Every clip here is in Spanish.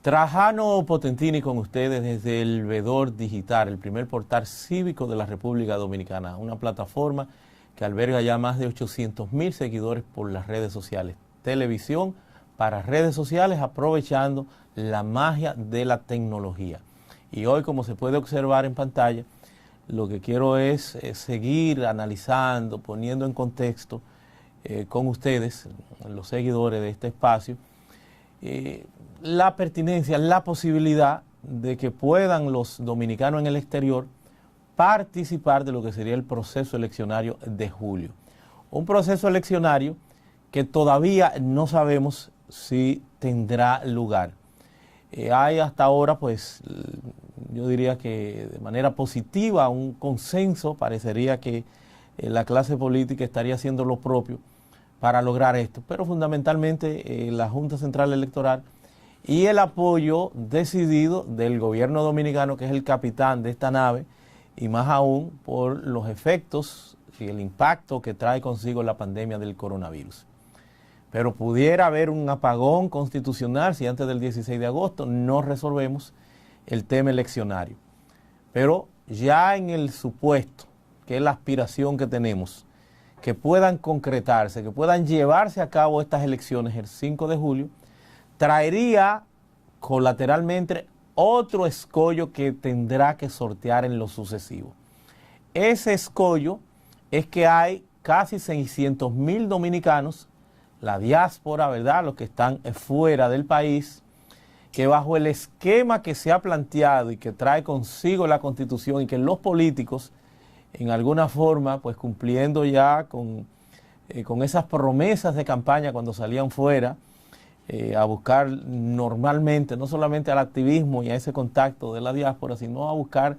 Trajano Potentini con ustedes desde El Vedor Digital, el primer portal cívico de la República Dominicana, una plataforma que alberga ya más de 800,000 seguidores por las redes sociales, televisión para redes sociales, aprovechando la magia de la tecnología. Y hoy, como se puede observar en pantalla, lo que quiero es seguir analizando, poniendo en contexto con ustedes, los seguidores de este espacio, la pertinencia, la posibilidad de que puedan los dominicanos en el exterior participar de lo que sería el proceso eleccionario de julio. Un proceso eleccionario que todavía no sabemos si tendrá lugar. Hay hasta ahora, pues, yo diría que de manera positiva, un consenso, parecería que la clase política estaría haciendo lo propio para lograr esto, pero fundamentalmente la Junta Central Electoral y el apoyo decidido del gobierno dominicano, que es el capitán de esta nave, y más aún por los efectos y el impacto que trae consigo la pandemia del coronavirus. Pero pudiera haber un apagón constitucional si antes del 16 de agosto no resolvemos el tema eleccionario. Pero ya en el supuesto, que es la aspiración que tenemos, que puedan concretarse, que puedan llevarse a cabo estas elecciones el 5 de julio, traería colateralmente otro escollo que tendrá que sortear en lo sucesivo. Ese escollo es que hay casi 600,000 dominicanos, la diáspora, ¿verdad?, los que están fuera del país, que bajo el esquema que se ha planteado y que trae consigo la Constitución y que los políticos, en alguna forma, pues cumpliendo ya con esas promesas de campaña cuando salían fuera, a buscar normalmente, no solamente al activismo y a ese contacto de la diáspora, sino a buscar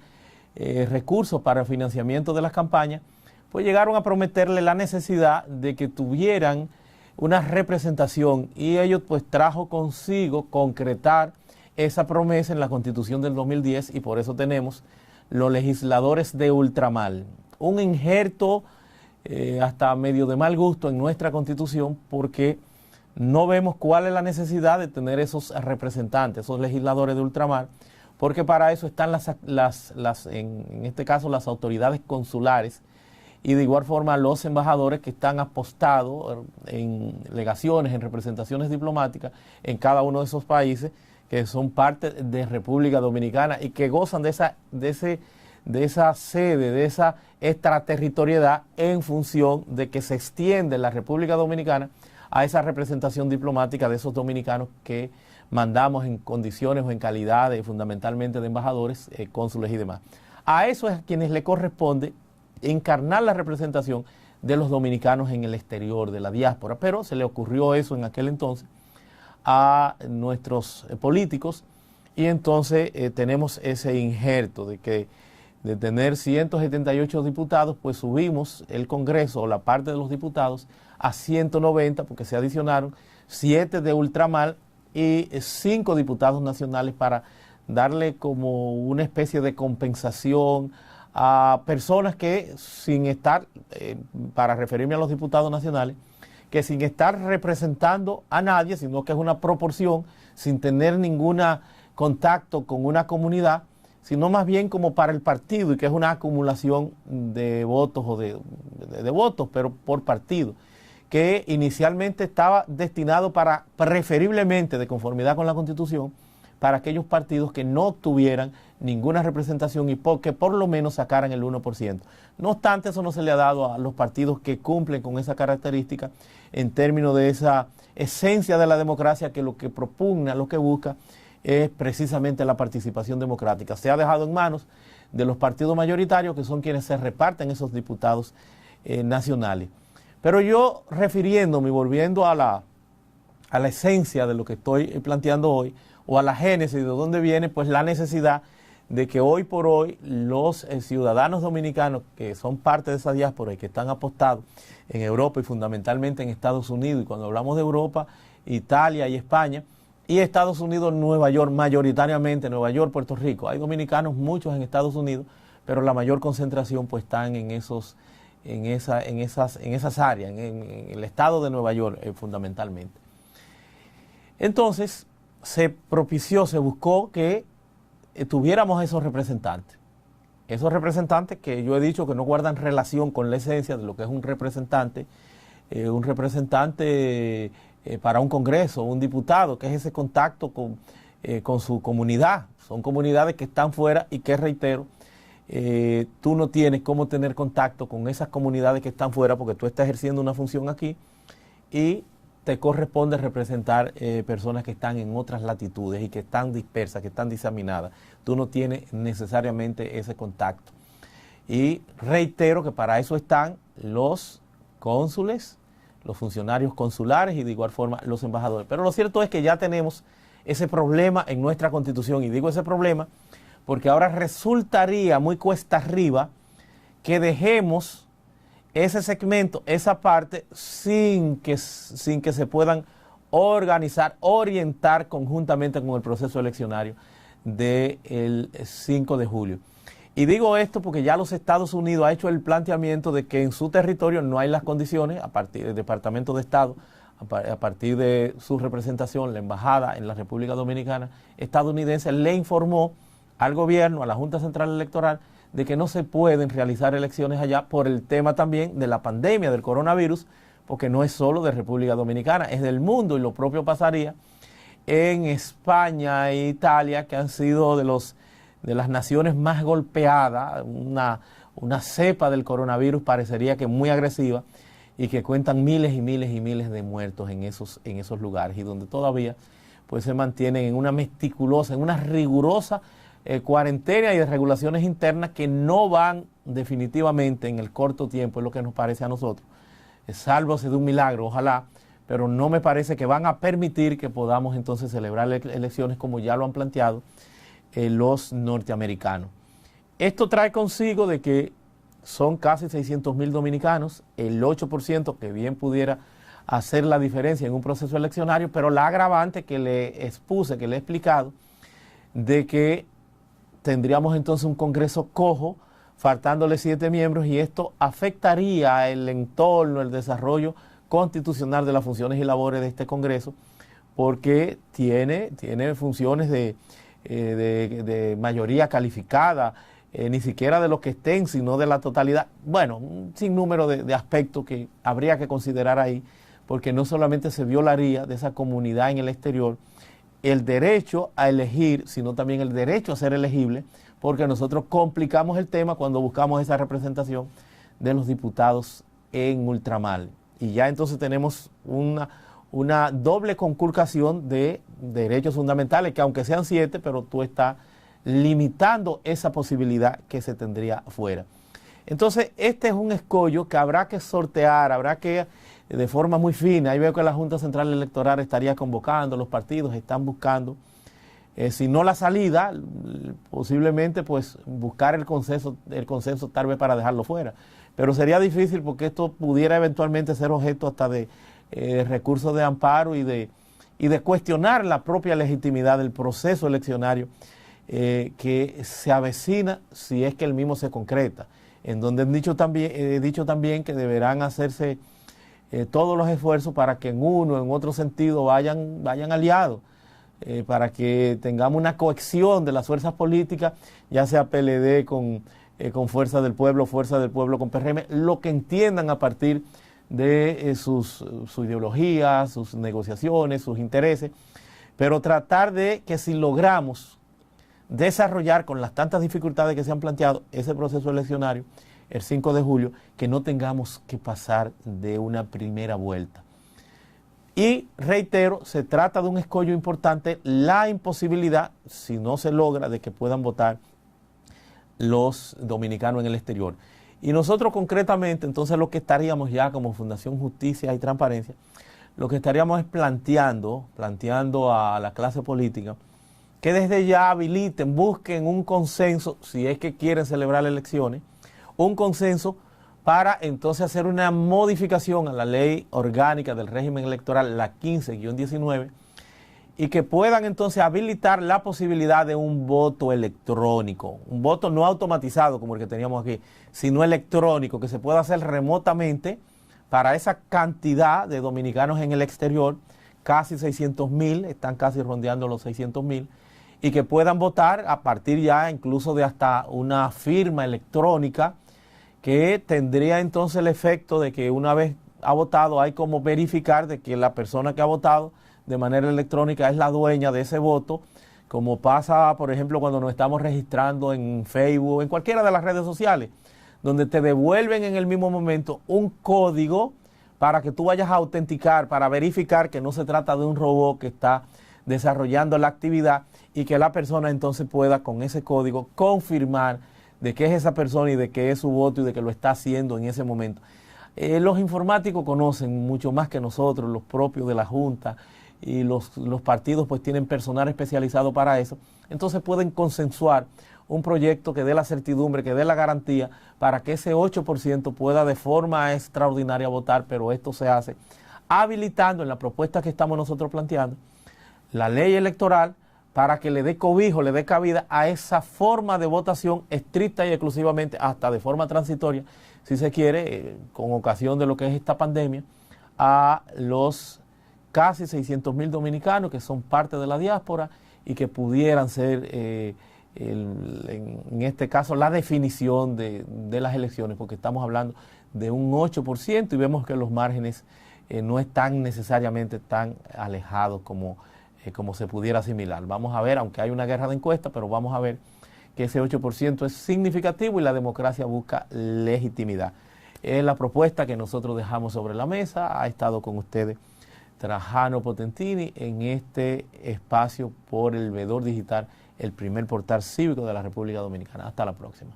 recursos para el financiamiento de las campañas, pues llegaron a prometerle la necesidad de que tuvieran una representación, y ello pues trajo consigo concretar esa promesa en la Constitución del 2010, y por eso tenemos los legisladores de ultramar, un injerto hasta medio de mal gusto en nuestra Constitución, porque no vemos cuál es la necesidad de tener esos representantes, esos legisladores de ultramar, porque para eso están en este caso las autoridades consulares, y de igual forma los embajadores que están apostados en legaciones, en representaciones diplomáticas en cada uno de esos países que son parte de República Dominicana y que gozan de esa sede, de esa extraterritorialidad, en función de que se extiende la República Dominicana a esa representación diplomática de esos dominicanos que mandamos en condiciones o en calidad fundamentalmente de embajadores, cónsules y demás. A eso es a quienes le corresponde encarnar la representación de los dominicanos en el exterior, de la diáspora, pero se le ocurrió eso en aquel entonces a nuestros políticos, y entonces tenemos ese injerto de tener 178 diputados, pues subimos el Congreso o la parte de los diputados a 190, porque se adicionaron 7 de ultramar y 5 diputados nacionales para darle como una especie de compensación a personas que sin estar, para referirme a los diputados nacionales, que sin estar representando a nadie, sino que es una proporción, sin tener ningún contacto con una comunidad, sino más bien como para el partido, y que es una acumulación de votos o de votos, pero por partido, que inicialmente estaba destinado para, preferiblemente de conformidad con la Constitución, para aquellos partidos que no obtuvieran ninguna representación y que por lo menos sacaran el 1%. No obstante, eso no se le ha dado a los partidos que cumplen con esa característica en términos de esa esencia de la democracia, que lo que propugna, lo que busca es precisamente la participación democrática. Se ha dejado en manos de los partidos mayoritarios, que son quienes se reparten esos diputados nacionales. Pero yo, refiriéndome y volviendo a la esencia de lo que estoy planteando hoy, o a la génesis de dónde viene, pues la necesidad de que hoy por hoy los ciudadanos dominicanos que son parte de esa diáspora y que están apostados en Europa y fundamentalmente en Estados Unidos, y cuando hablamos de Europa, Italia y España, y Estados Unidos, Nueva York, mayoritariamente Nueva York, Puerto Rico. Hay dominicanos, muchos en Estados Unidos, pero la mayor concentración pues están en esas áreas, en el estado de Nueva York fundamentalmente. Entonces, se propició, se buscó que tuviéramos esos representantes. Esos representantes que yo he dicho que no guardan relación con la esencia de lo que es un representante para un congreso, un diputado, que es ese contacto con su comunidad. Son comunidades que están fuera y que, reitero, tú no tienes cómo tener contacto con esas comunidades que están fuera porque tú estás ejerciendo una función aquí y te corresponde representar personas que están en otras latitudes y que están dispersas, que están diseminadas. Tú no tienes necesariamente ese contacto. Y reitero que para eso están los cónsules, los funcionarios consulares y de igual forma los embajadores. Pero lo cierto es que ya tenemos ese problema en nuestra Constitución, y digo ese problema porque ahora resultaría muy cuesta arriba que dejemos ese segmento, esa parte, sin que se puedan organizar, orientar conjuntamente con el proceso eleccionario del 5 de julio. Y digo esto porque ya los Estados Unidos ha hecho el planteamiento de que en su territorio no hay las condiciones, a partir del Departamento de Estado, a partir de su representación, la embajada en la República Dominicana estadounidense le informó al gobierno, a la Junta Central Electoral, de que no se pueden realizar elecciones allá por el tema también de la pandemia del coronavirus, porque no es solo de República Dominicana, es del mundo, y lo propio pasaría en España e Italia, que han sido de las naciones más golpeadas, una cepa del coronavirus parecería que muy agresiva, y que cuentan miles y miles y miles de muertos en esos lugares, y donde todavía pues se mantienen en una meticulosa, en una rigurosa cuarentena y de regulaciones internas que no van definitivamente en el corto tiempo, es lo que nos parece a nosotros, sálvose de un milagro, ojalá, pero no me parece que van a permitir que podamos entonces celebrar elecciones como ya lo han planteado los norteamericanos. Esto trae consigo de que son casi 600,000 dominicanos, el 8% que bien pudiera hacer la diferencia en un proceso eleccionario, pero la agravante que le expuse, que le he explicado, de que tendríamos entonces un Congreso cojo, faltándole 7 miembros, y esto afectaría el entorno, el desarrollo constitucional de las funciones y labores de este Congreso, porque tiene funciones de mayoría calificada, ni siquiera de los que estén, sino de la totalidad. Bueno, un sinnúmero de aspectos que habría que considerar ahí, porque no solamente se violaría de esa comunidad en el exterior el derecho a elegir, sino también el derecho a ser elegible, porque nosotros complicamos el tema cuando buscamos esa representación de los diputados en ultramar. Y ya entonces tenemos una doble conculcación de derechos fundamentales, que aunque sean 7, pero tú estás limitando esa posibilidad que se tendría fuera. Entonces, este es un escollo que habrá que sortear, habrá que, de forma muy fina, ahí veo que la Junta Central Electoral estaría convocando, los partidos están buscando, si no la salida, posiblemente pues buscar el consenso tal vez para dejarlo fuera. Pero sería difícil porque esto pudiera eventualmente ser objeto hasta de recursos de amparo y de cuestionar la propia legitimidad del proceso eleccionario que se avecina si es que el mismo se concreta, en donde he dicho también que deberán hacerse todos los esfuerzos para que en uno o en otro sentido vayan aliados, para que tengamos una cohesión de las fuerzas políticas, ya sea PLD con Fuerza del Pueblo con PRM, lo que entiendan a partir de su ideología, sus negociaciones, sus intereses, pero tratar de que si logramos desarrollar con las tantas dificultades que se han planteado ese proceso eleccionario el 5 de julio, que no tengamos que pasar de una primera vuelta. Y reitero, se trata de un escollo importante, la imposibilidad, si no se logra, de que puedan votar los dominicanos en el exterior. Y nosotros concretamente, entonces lo que estaríamos ya como Fundación Justicia y Transparencia, lo que estaríamos es planteando a la clase política que desde ya habiliten, busquen un consenso, si es que quieren celebrar elecciones, un consenso para entonces hacer una modificación a la ley orgánica del régimen electoral, la 15-19, y que puedan entonces habilitar la posibilidad de un voto electrónico, un voto no automatizado como el que teníamos aquí, sino electrónico, que se pueda hacer remotamente para esa cantidad de dominicanos en el exterior, casi 600.000, están casi rondeando los 600.000, y que puedan votar a partir ya incluso de hasta una firma electrónica que tendría entonces el efecto de que una vez ha votado hay como verificar de que la persona que ha votado de manera electrónica es la dueña de ese voto, como pasa por ejemplo cuando nos estamos registrando en Facebook, en cualquiera de las redes sociales, donde te devuelven en el mismo momento un código para que tú vayas a autenticar, para verificar que no se trata de un robot que está desarrollando la actividad y que la persona entonces pueda con ese código confirmar de que es esa persona y de que es su voto y de que lo está haciendo en ese momento. Los informáticos conocen mucho más que nosotros, los propios de la Junta, y los partidos pues tienen personal especializado para eso, entonces pueden consensuar un proyecto que dé la certidumbre, que dé la garantía para que ese 8% pueda de forma extraordinaria votar, pero esto se hace habilitando en la propuesta que estamos nosotros planteando la ley electoral para que le dé cobijo, le dé cabida a esa forma de votación estricta y exclusivamente, hasta de forma transitoria, si se quiere, con ocasión de lo que es esta pandemia, a los casi 600.000 dominicanos que son parte de la diáspora y que pudieran ser, en este caso, la definición de las elecciones, porque estamos hablando de un 8% y vemos que los márgenes no están necesariamente tan alejados como se pudiera asimilar. Vamos a ver, aunque hay una guerra de encuestas, pero vamos a ver que ese 8% es significativo y la democracia busca legitimidad. Es la propuesta que nosotros dejamos sobre la mesa. Ha estado con ustedes Trajano Potentini en este espacio por el Vedor Digital, el primer portal cívico de la República Dominicana. Hasta la próxima.